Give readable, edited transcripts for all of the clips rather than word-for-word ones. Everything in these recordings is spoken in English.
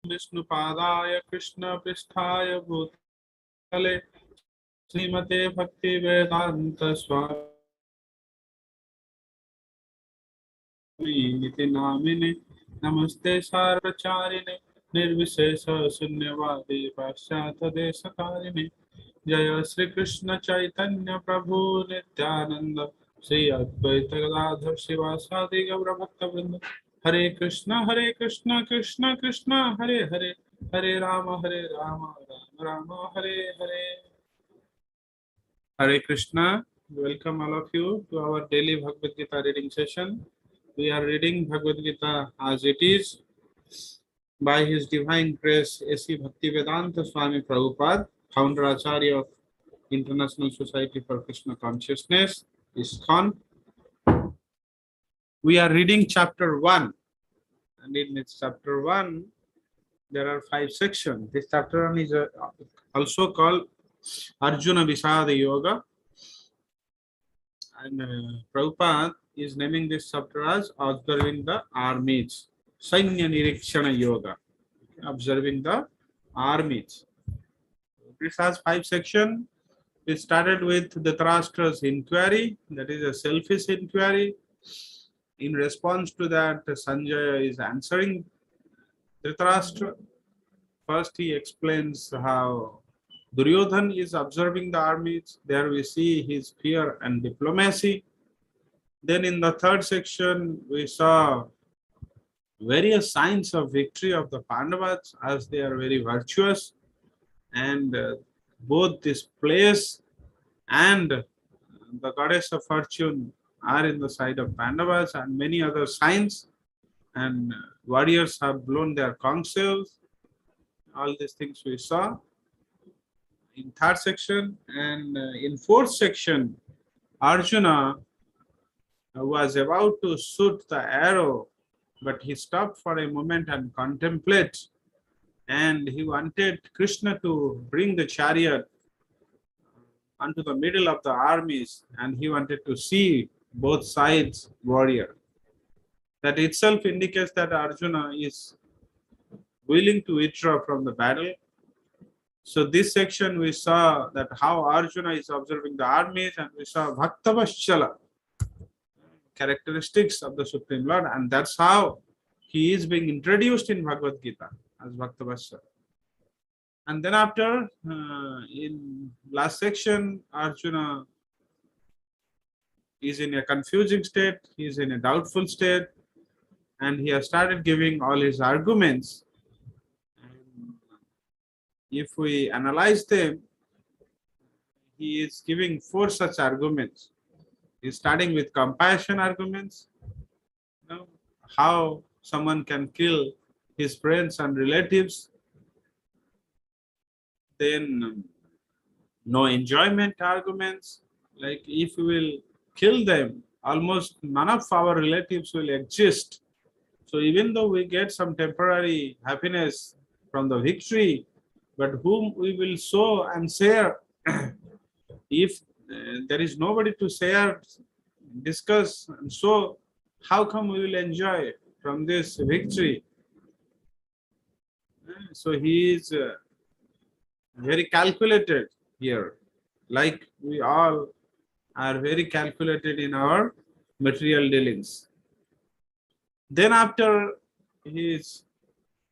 विष्णुपादाय कृष्णपृष्ठाय भूतले श्रीमते भक्तिवेदांत स्वामी नामिने नमस्ते सारचारिणे निर्विशेष शून्यवादी पाश्चात्य देशकारिणे जय श्री कृष्ण चैतन्य प्रभु नित्यानंद श्री अद्वैत गदाधर शिवासादि गौर भक्तवृंद हरे Krishna Krishna Krishna Hare Hare Hare Ram Ram Ram Hare Hare. Hare Krishna. Welcome all of you to our daily Bhagavad Gita reading session. We are reading Bhagavad Gita as it is by His Divine Grace A.C. Bhaktivedanta Swami Prabhupada, Founder Acharya of International Society for Krishna Consciousness, ISKCON. We are reading chapter 1, and in its chapter 1, there are 5 sections. This chapter 1 is also called Arjuna Visada Yoga, and Prabhupada is naming this chapter as Observing the Armies, Sainya Nirikshana Yoga, observing the armies. This has 5 sections. It started with the Dhritarashtra's inquiry, that is a selfish inquiry. In response to that, Sanjaya is answering Dhritarashtra. First, he explains how Duryodhan is observing the armies. There we see his fear and diplomacy. Then in the third section, we saw various signs of victory of the Pandavas as they are very virtuous, and both this place and the goddess of fortune are in the side of Pandavas, and many other signs, and warriors have blown their conch shells. All these things we saw in third section. And in fourth section, Arjuna was about to shoot the arrow, but he stopped for a moment and contemplate, and he wanted Krishna to bring the chariot onto the middle of the armies, and he wanted to see both sides warrior. That itself indicates that Arjuna is willing to withdraw from the battle. So this section we saw that how Arjuna is observing the armies, and we saw Bhaktavaschala, characteristics of the Supreme Lord, and that's how he is being introduced in Bhagavad Gita as Bhaktavaschala. And then after, in last section, Arjuna is in a confusing state, he is in a doubtful state, and he has started giving all his arguments. And if we analyze them, he is giving 4 such arguments. He is starting with compassion arguments, how someone can kill his friends and relatives. Then no enjoyment arguments, like if we will kill them, almost none of our relatives will exist. So even though we get some temporary happiness from the victory, but whom we will show and share? If there is nobody to share, discuss, and show, how come we will enjoy from this victory? So he is very calculated here, like we all are very calculated in our material dealings. Then after, he is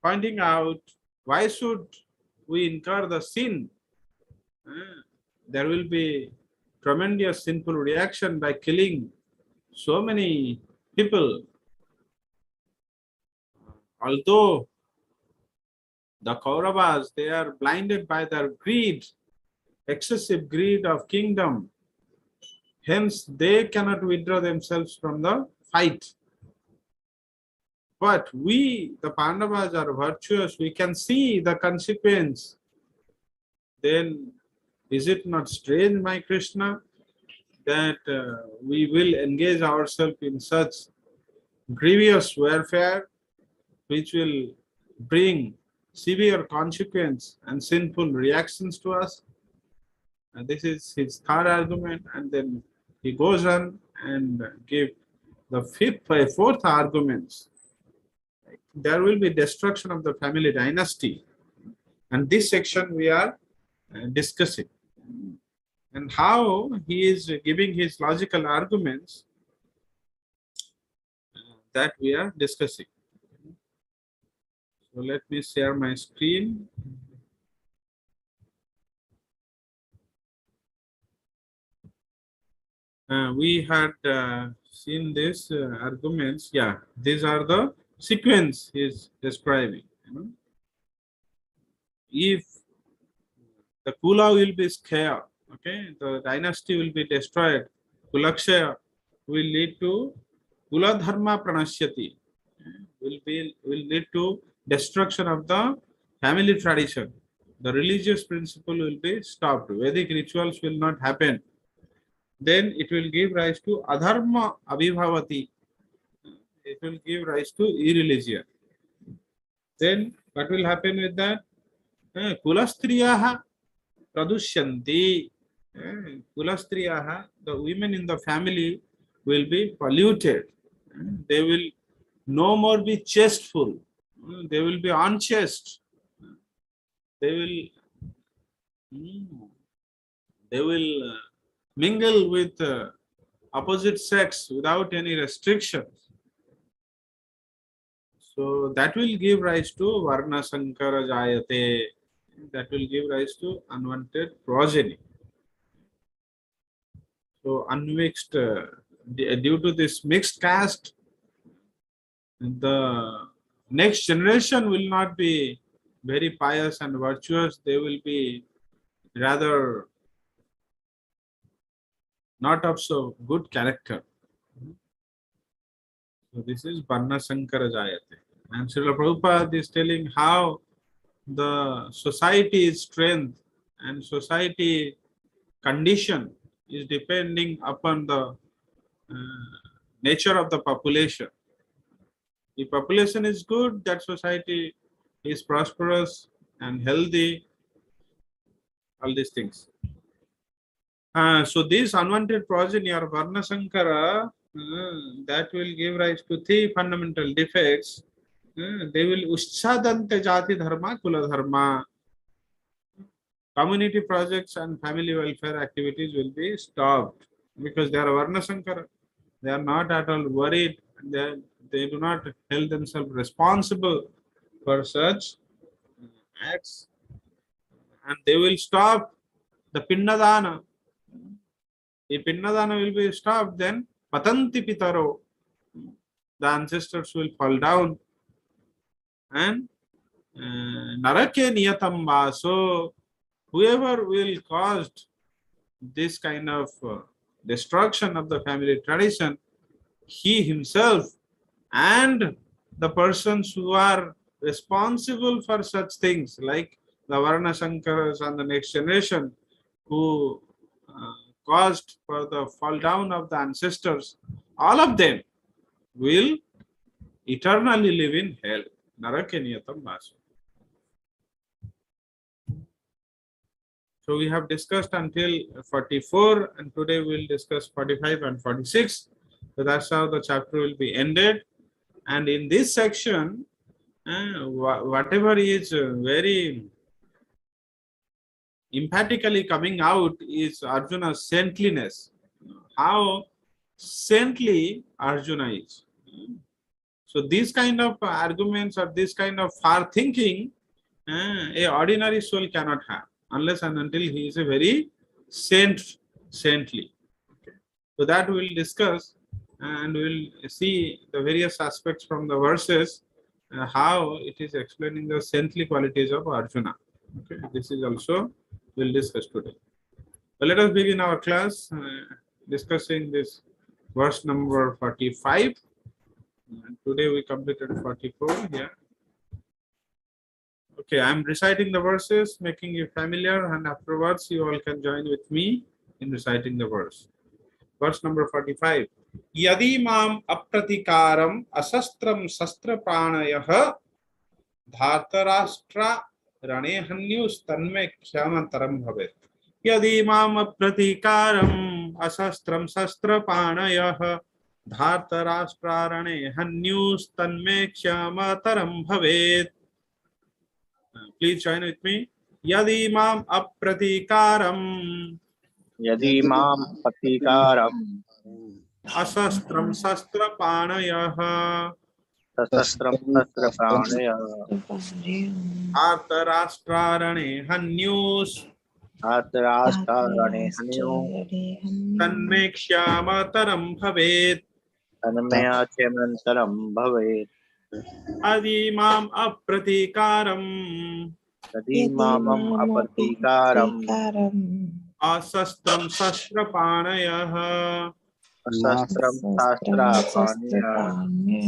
pointing out, why should we incur the sin? There will be tremendous sinful reaction by killing so many people. Although the Kauravas, they are blinded by their greed, excessive greed of kingdom. Hence, they cannot withdraw themselves from the fight. But we, the Pandavas, are virtuous. We can see the consequence. Then, is it not strange, my Krishna, that we will engage ourselves in such grievous warfare, which will bring severe consequence and sinful reactions to us? And this is his third argument, and then he goes on and give the fourth argument. there will be destruction of the family dynasty. And this section we are discussing. And how he is giving his logical arguments that we are discussing. So let me share my screen. We had seen these arguments. Yeah, these are the sequence he is describing. If the Kula will be scared, okay, the dynasty will be destroyed. Kulakshaya will lead to Kula Dharma Pranashyati, will lead to destruction of the family tradition. The religious principle will be stopped. Vedic rituals will not happen. Then it will give rise to Adharma Abhibhavati. It will give rise to irreligion. Then what will happen with that? Kulastriyaha Pradushyanti. Kulastriyaha, the women in the family will be polluted. They will no more be chasteful. They will be unchaste. They will mingle with opposite sex without any restrictions. So that will give rise to Varna Sankara Jayate. That will give rise to unwanted progeny. So unmixed, due to this mixed caste, the next generation will not be very pious and virtuous. They will be rather not of so good character. So this is Varna Sankara Jayate. And Srila Prabhupada is telling how the society's strength and society condition is depending upon the nature of the population. If population is good, that society is prosperous and healthy, all these things. So this unwanted progeny or Varna Sankara, that will give rise to three fundamental defects. They will Ushadante Jati Dharma, Kula Dharma. Community projects and family welfare activities will be stopped because they are Varna Sankara. They are not at all worried. They do not hold themselves responsible for such acts. And they will stop the Pinnadana. If Pinnadana will be stopped, then Patanti Pitaro, the ancestors will fall down. And Narake Niyatam Vaso, whoever will cause this kind of destruction of the family tradition, he himself and the persons who are responsible for such things like the Varna Sankaras and the next generation who caused for the fall down of the ancestors, all of them will eternally live in hell. Narakeniyatam Vasu. So we have discussed until 44 and today we will discuss 45 and 46. So that's how the chapter will be ended. And in this section, whatever is very emphatically coming out is Arjuna's saintliness. How saintly Arjuna is. So these kind of arguments or this kind of far thinking, a ordinary soul cannot have unless and until he is a very saintly. Okay. So that we will discuss and we will see the various aspects from the verses, how it is explaining the saintly qualities of Arjuna. Okay. This is also we will discuss today. So let us begin our class discussing this verse number 45. Today we completed 44 here. Okay, I am reciting the verses, making you familiar, and afterwards you all can join with me in reciting the verse. Verse number 45. Yadi mam apratikaram asastram sastra pranayah dhartarashtra ranehanyus tanme khyamataram bhavet. Yadi mam apratikaram asastram sastra pranayah धार्तराष्ट्रारणे हन्युस्तन्मे क्षमतरं भवेत्. Please join with me. यदि माम् अप्रतीकारम् यदि माम प्रतिकारम अशस्त्रं शस्त्रपाणयः सशस्त्रम शस्त्र प्राणय आर्तराष्ट्रारणे हन्युस् आतराष्ट्रणे हन्यो तन्मे क्षमतरं भवेत्. तन्मयाचमन्तरम भवेत्. यदि माम् अप्रतीकारम् यदि मामम अप्रतीकारम अशस्त्रं शस्त्रपाणयः शस्त्रम शास्त्र पाणय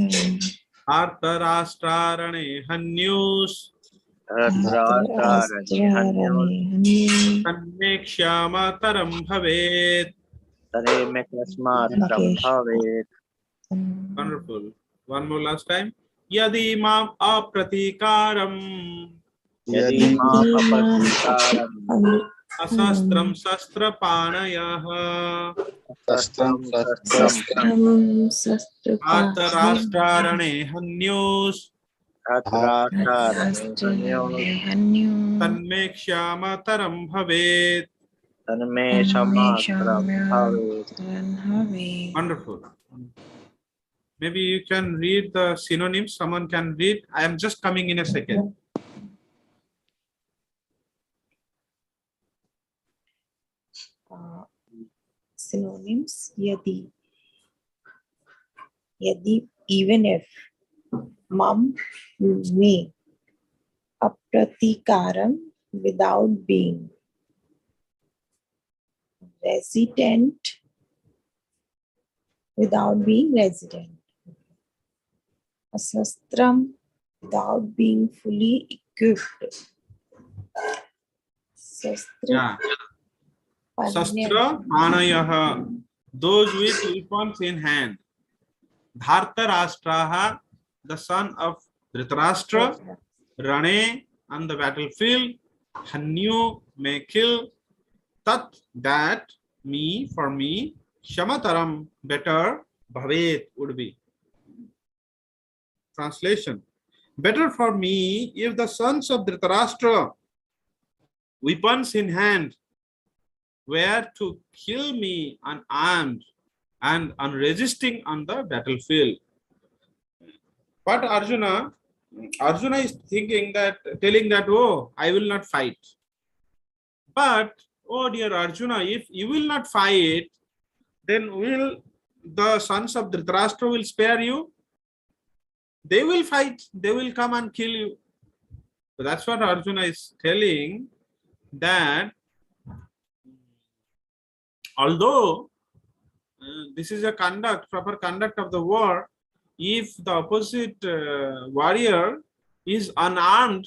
आर्तराष्ट्रारणे हन्युस् आतराष्ट्रणे हन्यो तन्मे क्षमतरं भवेत्. तरे में कस्मात्रम भवेत्. Wonderful. One more last time. यदि माम् अप्रतीकारम् यदि माम अप्रतीकारम अशस्त्रं शस्त्रपाणयः शस्त्रम शस्त्रम आर्तराष्ट्रारणे हन्युस् आतराष्ट्रणे हन्यो तन्मे क्षमतरं भवेत्. तन्मे समात्रम भवेत्. Wonderful. Maybe you can read the synonyms. Someone can read. I am just coming in a second. Synonyms. Yadi. Yadi, even if. Mam, me. Apratikaram, without being. Resident, without being resident. Asastram, without being fully equipped. Yeah. Shastra Panayah, those with weapons in hand. Dhartarashtraha, the son of Dhritarashtra. Rane, on the battlefield. Hanyu, may kill. Tat, that, me, for me. Shamataram, better. Bhavet, would be. Translation. Better for me if the sons of Dhritarashtra, weapons in hand, were to kill me unarmed and unresisting on the battlefield. But Arjuna is thinking that, telling that, oh, I will not fight. But, oh dear Arjuna, if you will not fight, then will the sons of Dhritarashtra will spare you? They will fight. They will come and kill you. So that's what Arjuna is telling, that although this is a proper conduct of the war, if the opposite warrior is unarmed,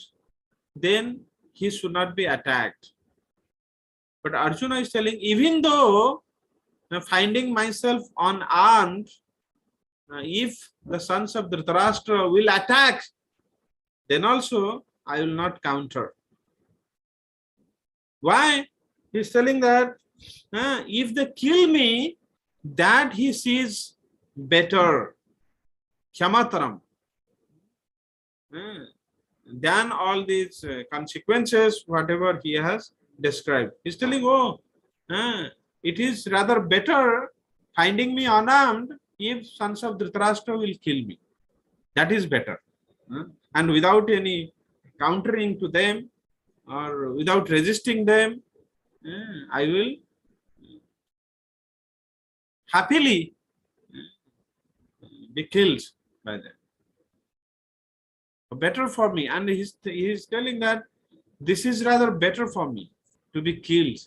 then he should not be attacked. But Arjuna is telling, even though finding myself unarmed, if the sons of Dhritarashtra will attack, then also I will not counter. Why? He is telling that if they kill me, that he sees better, khyamataram, than all these consequences, whatever he has described. He is telling, oh, it is rather better finding me unarmed if sons of Dhritarashtra will kill me. That is better. And without any countering to them or without resisting them, I will happily be killed by them. Better for me. And he is telling that this is rather better for me to be killed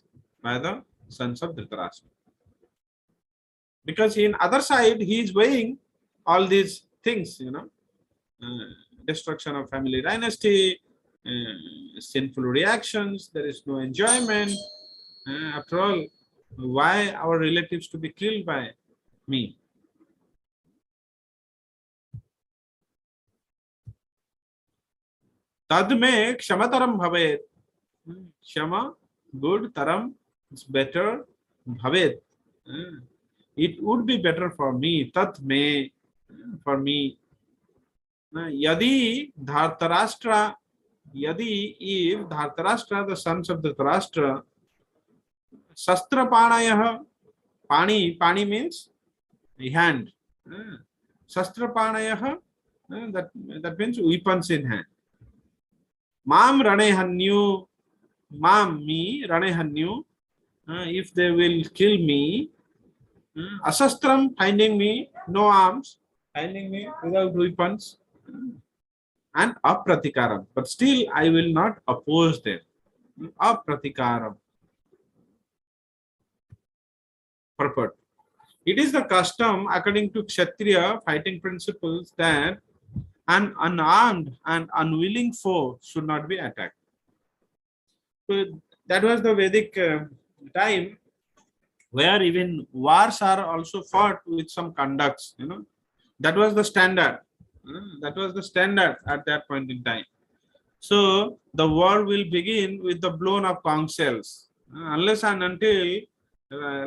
by the sons of Dhritarashtra. Because in other side, he is weighing all these things, destruction of family dynasty, sinful reactions, there is no enjoyment. After all, why our relatives to be killed by me? Tad me kshmataram bhavet. Kshama, good, taram, it's better, bhavet. it would be better for me, tat me, for me. Yadi Dhartarashtra, Yadi, if Dhartarashtra, the sons of the Dhartarashtra, Shastra Panayah, Pani means hand. Shastra Panayah, that means weapons in hand. Mam Ranehanyu, Mam, me, Ranehanyu, if they will kill me, Asastram, finding me, no arms, finding me without weapons, and Apratikaram. But still, I will not oppose them. Apratikaram. Purport. It is the custom, according to Kshatriya fighting principles, that an unarmed and unwilling foe should not be attacked. So that was the Vedic time, where even wars are also fought with some conducts. That was the standard. That was the standard at that point in time. So the war will begin with the blown of conch shells, unless and until,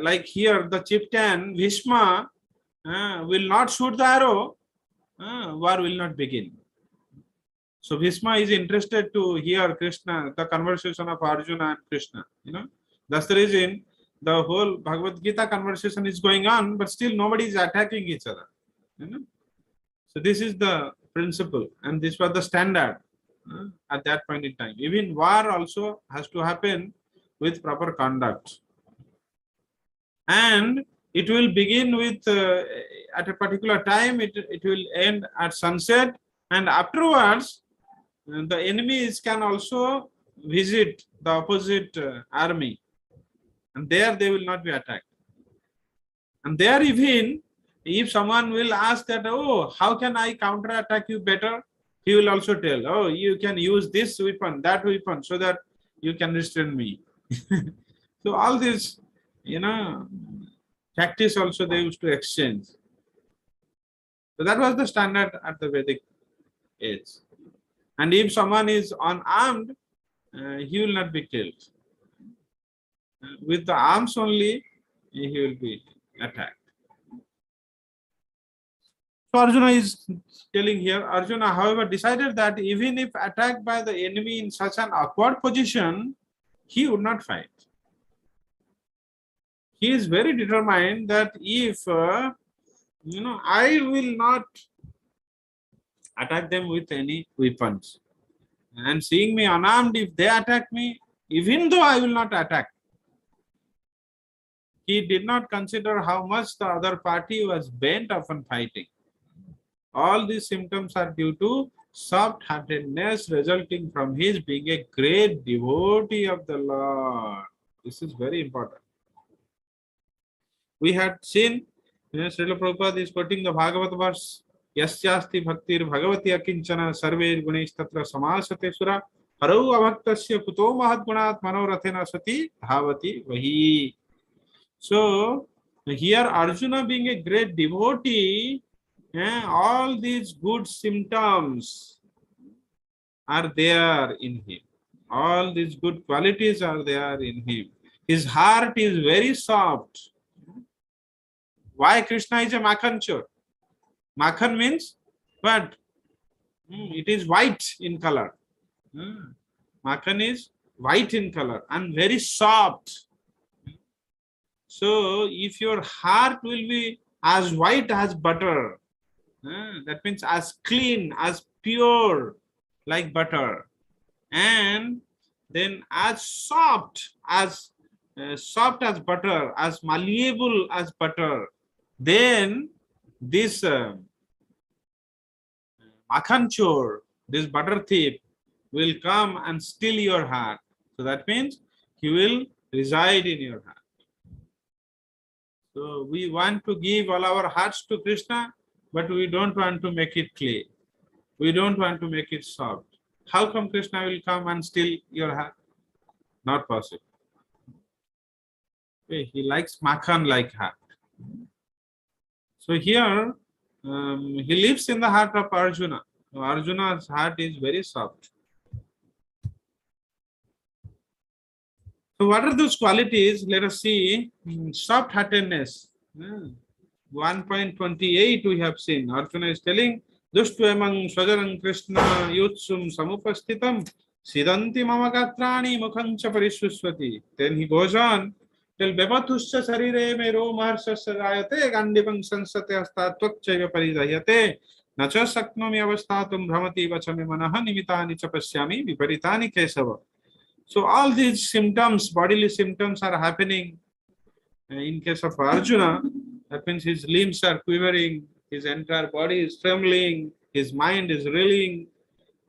like here, the chieftain Bhishma will not shoot the arrow, war will not begin. So Bhishma is interested to hear Krishna, the conversation of Arjuna and Krishna. That's the reason the whole Bhagavad Gita conversation is going on, but still nobody is attacking each other. So this is the principle, and this was the standard at that point in time. Even war also has to happen with proper conduct, and it will begin with at a particular time. It will end at sunset, and afterwards the enemies can also visit the opposite army, and there they will not be attacked. And there, even if someone will ask that, oh, how can I counterattack you better? He will also tell, oh, you can use this weapon, that weapon, so that you can restrain me. So all this, practice also they used to exchange. So that was the standard at the Vedic age. And if someone is unarmed, he will not be killed. With the arms only, he will be attacked. So Arjuna is telling here, Arjuna, however, decided that even if attacked by the enemy in such an awkward position, he would not fight. He is very determined that if, I will not attack them with any weapons. And seeing me unarmed, if they attack me, even though I will not attack, he did not consider how much the other party was bent upon fighting. All these symptoms are due to soft-heartedness resulting from his being a great devotee of the Lord. This is very important. We had seen, Srila Prabhupada is quoting the Bhagavad verse, Yasyasti bhaktir bhagavati akinchana sarve gunesh tatra samasate sura harau avaktasya kuto mahadgunat manorathena sati dhavati vahi. So here Arjuna, being a great devotee, all these good symptoms are there in him. All these good qualities are there in him. His heart is very soft. Why Krishna is a Makhan chor? Makhan means what? It is white in color. Makhan is white in color and very soft. So if your heart will be as white as butter, that means as clean, as pure like butter, and then as soft as butter, as malleable as butter, then this Makhan chor, this butter thief, will come and steal your heart. So that means he will reside in your heart. So we want to give all our hearts to Krishna, but we don't want to make it clay. We don't want to make it soft. How come Krishna will come and steal your heart? Not possible. Okay, he likes Makhan-like heart. So here, he lives in the heart of Arjuna. So Arjuna's heart is very soft. So what are those qualities? Let us see. Soft-heartedness. 1.28 we have seen. Arjuna is telling, Dushtvamang Swajanam Krishna Yutsum Samupasthitam Sidanti Mama Gatrani Mukhancha Parishuswati. Then he goes on till Bebatuscha Sarire Mero Maharsasya Rayate Gandipang Sansate Astatwakchaya Paridayate Nacha Saknomi Avastatum Brahmati Vachami Manaha Nimitani Chapasyami Viparitani Kesava. So all these symptoms, bodily symptoms are happening. In case of Arjuna, that means his limbs are quivering, his entire body is trembling, his mind is reeling.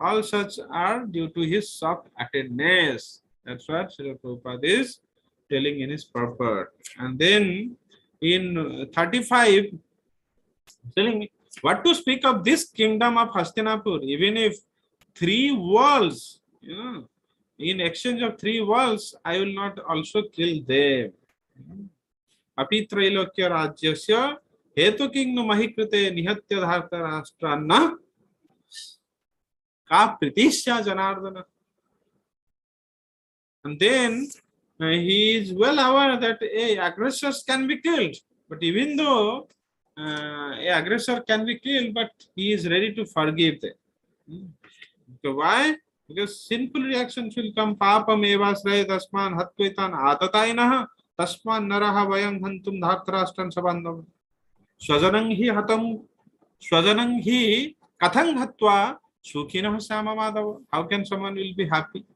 All such are due to his soft-heartedness. That's what Srila Prabhupada is telling in his purport. And then in 35, telling me what to speak of this kingdom of Hastinapur, even if 3 worlds, in exchange of 3 worlds, I will not also kill them. अपि त्रैलोक्य राज्यस्य हेतु king महिकृते निहत्य धार्त राष्ट्रान्न का प्रीतिश्या Janardan. And then he is well aware that aggressors can be killed, but even though aggressor can be killed, but he is ready to forgive them. So why? Because sinful reactions will come. Papam evasraya tasman hatvaitan atatainah tasman naraha vayam hantum dhartarashtan sabandam swajanang hi hatam swajanang hi kathang hatva sukhinah samamadav. How can someone will be happy?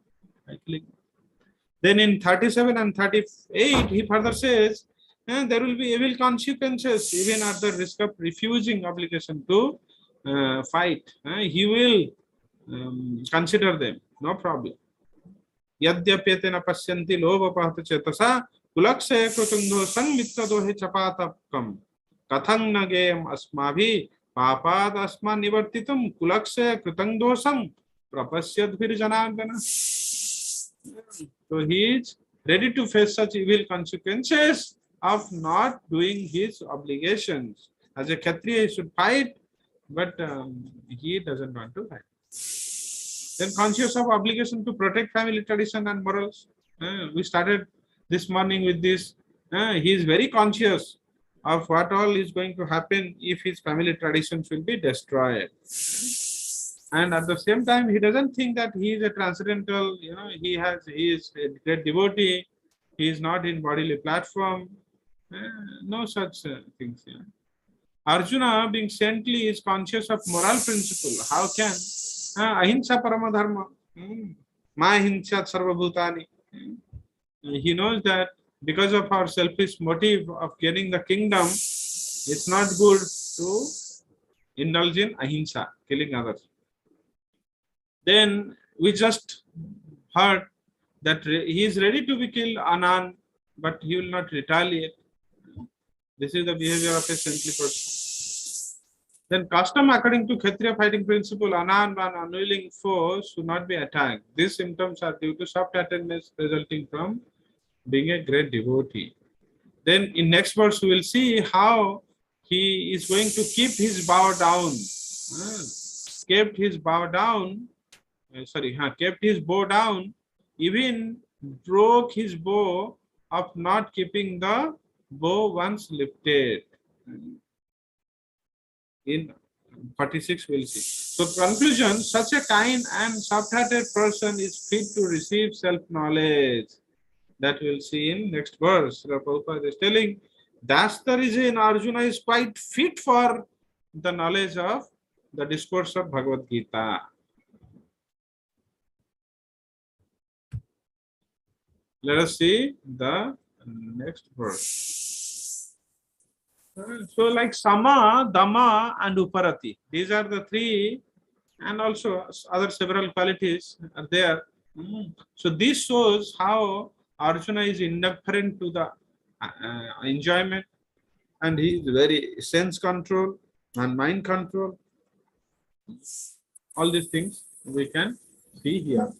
Then in 37 and 38 he further says there will be evil consequences even at the risk of refusing obligation to fight. He will consider them, no problem. Yadyapyetena pasyanti lobapahata chetasa kulaksaya krutungdo sangmittadohe chapatapkam kathang nagem asmabhi papad asman nivartitum kulaksaya krutungdo sang prapasyadbhir janardana. So he is ready to face such evil consequences of not doing his obligations. As a Kshatriya, he should fight, but he doesn't want to fight. Then conscious of obligation to protect family tradition and morals. We started this morning with this. He is very conscious of what all is going to happen if his family traditions will be destroyed. And at the same time, he doesn't think that he is a transcendental, he is a great devotee, he is not in bodily platform. No such things. Arjuna, being saintly, is conscious of moral principle. How can ahimsa parama dharma, ma ahimsa sarva bhutani. He knows that because of our selfish motive of getting the kingdom, it's not good to indulge in ahimsa, killing others. Then we just heard that he is ready to be killed Anand, but he will not retaliate. This is the behavior of a saintly person. Then custom according to Kshatriya fighting principle, Anand and unwilling foes should not be attacked. These symptoms are due to soft-heartedness resulting from being a great devotee. Then in next verse we will see how he is going to keep his bow down. Kept his bow down. Kept his bow down, even broke his bow of not keeping the bow once lifted. In 46 we'll see. So conclusion, such a kind and soft-hearted person is fit to receive self-knowledge. That we'll see in next verse. Prabhupada is telling, that's the reason Arjuna is quite fit for the knowledge of the discourse of Bhagavad Gita. Let us see the next verse. So like Sama, Dama and Uparati. These are the 3 and also other several qualities are there. So this shows how Arjuna is indifferent to the enjoyment and he is very sense control and mind control. All these things we can see here.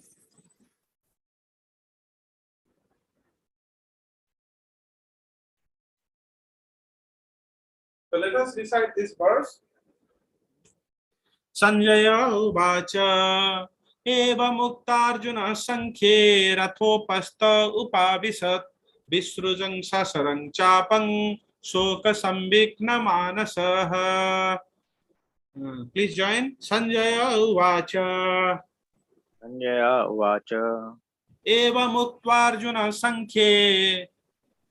So let us recite this verse. Sanjaya uvacha eva muktarjuna sankhye rathopasta upavisat visrujang sasarang chapang शोक संविघ्न मानसः. Please join. Sanjaya uvacha. Sanjaya uvacha. एवमुक्त्वार्जुन संख्ये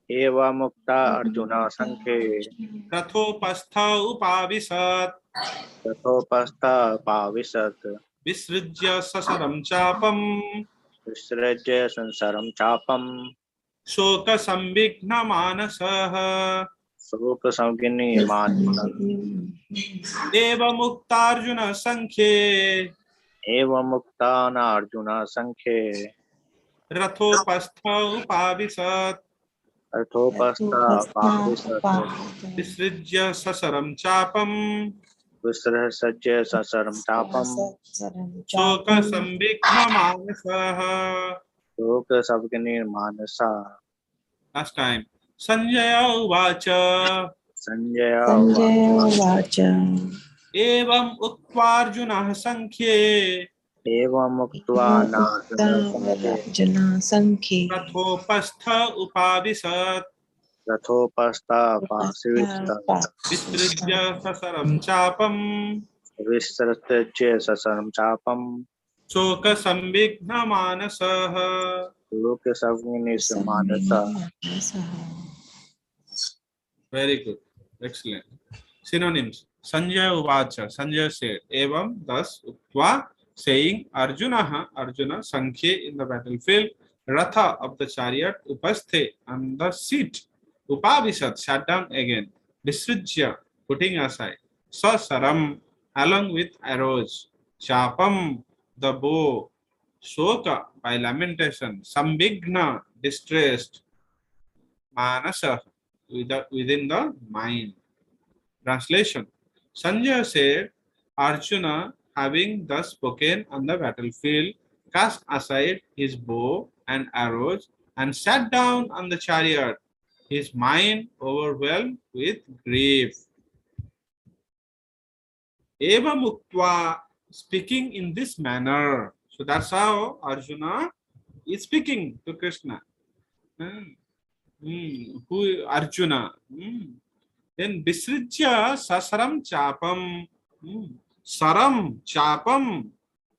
Eva mukta Arjuna sankhe रथोपस्थ उपाविशत्. tathopastha pavisat विसृज्य ससरं चापम् visrajya sansaram chapam शोक संविघ्न मानसः. suka samgini manasa. एवमुक्तार्जुन संख्ये Eva mukta na Arjuna sankhe रथोपस्थ उपाविशत्. tathopastha pavisat विसृज्य ससरं चापम् visrajya sansaram chapam शोक संविघ्न मानसः. suka samgini manasa. Last time. Sanjay उवाच Sanjaya Uvacha. एवम् उक्त्वार्जुनः संख्ये Eva muktva na Arjuna sankhe Arjuna Sankhe. रथोपस्थ उपाविशत्. rathopastha pasivista विसृज्य ससरं चापम् visrajya sansaram chapam शोक संविघ्न मानसः. suka samgini manasa. Very good. Excellent. Synonyms. Sanjay uvacha. Sanjay said. Evam, thus, uktva, saying, Arjuna, Arjuna, Sankhye in the battlefield, Ratha of the chariot, Upasthe on the seat, Upavisat, sat down again, Visrijya, putting aside, Sasaram, along with arrows, Chapam, the bow, Shoka, by lamentation, Sambigna, distressed, Manasa, within the mind. Translation. Sanjay said, Arjuna, having thus spoken on the battlefield, cast aside his bow and arrows and sat down on the chariot, his mind overwhelmed with grief. Eva Muktva, speaking in this manner. So that's how Arjuna is speaking to Krishna. Who Arjuna? Then Visrijya Sasaram Chapam. Saram Chapam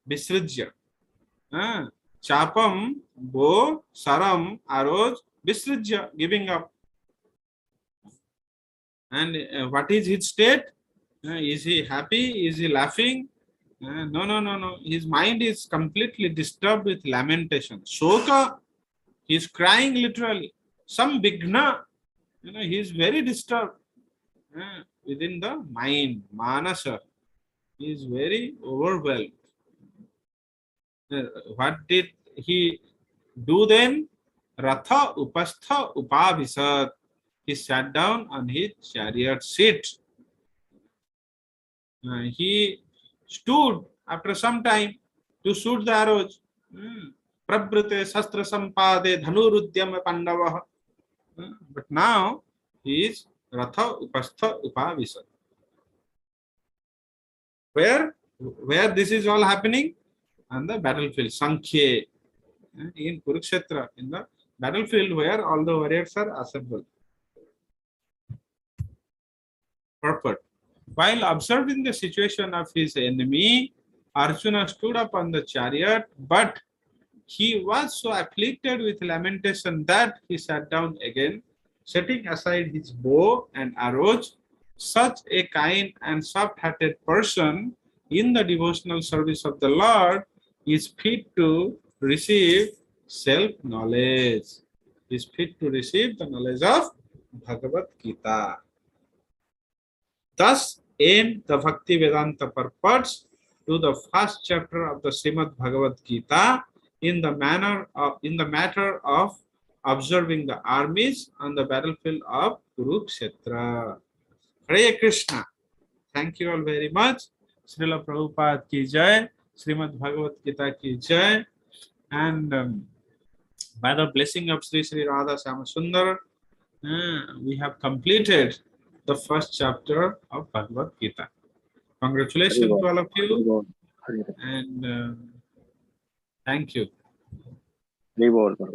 Visrijya. Chapam, bow, Saram, arrows, Visrijya, giving up. And what is his state? Is he happy? Is he laughing? No. His mind is completely disturbed with lamentation. Shoka, he is crying literally. Some Vigna, he is very disturbed within the mind, Manasa. He is very overwhelmed. What did he do then? Ratha upastha upavisat. He sat down on his chariot seat. He stood after some time to shoot the arrows. Prabrute sastra sampade dhanurudyam pandavah. But now he is Ratha upastha upavisat. Where this is all happening? On the battlefield, Sankhye, in Kurukshetra, in the battlefield where all the warriors are assembled. Purport. While observing the situation of his enemy, Arjuna stood up on the chariot, but he was so afflicted with lamentation that he sat down again, setting aside his bow and arrows. Such a kind and soft-hearted person in the devotional service of the Lord is fit to receive self-knowledge. Is fit to receive the knowledge of Bhagavad Gita. Thus end the Bhakti Vedanta purports to the first chapter of the Srimad Bhagavad Gita in the matter of observing the armies on the battlefield of Kurukshetra. Hare Krishna. Thank you all very much. Srila Prabhupada ki jai, Srimad Bhagavad Gita ki jai, and by the blessing of Sri Sri Radha Syamasundar, we have completed the first chapter of Bhagavad Gita. Congratulations to all of you, and thank you.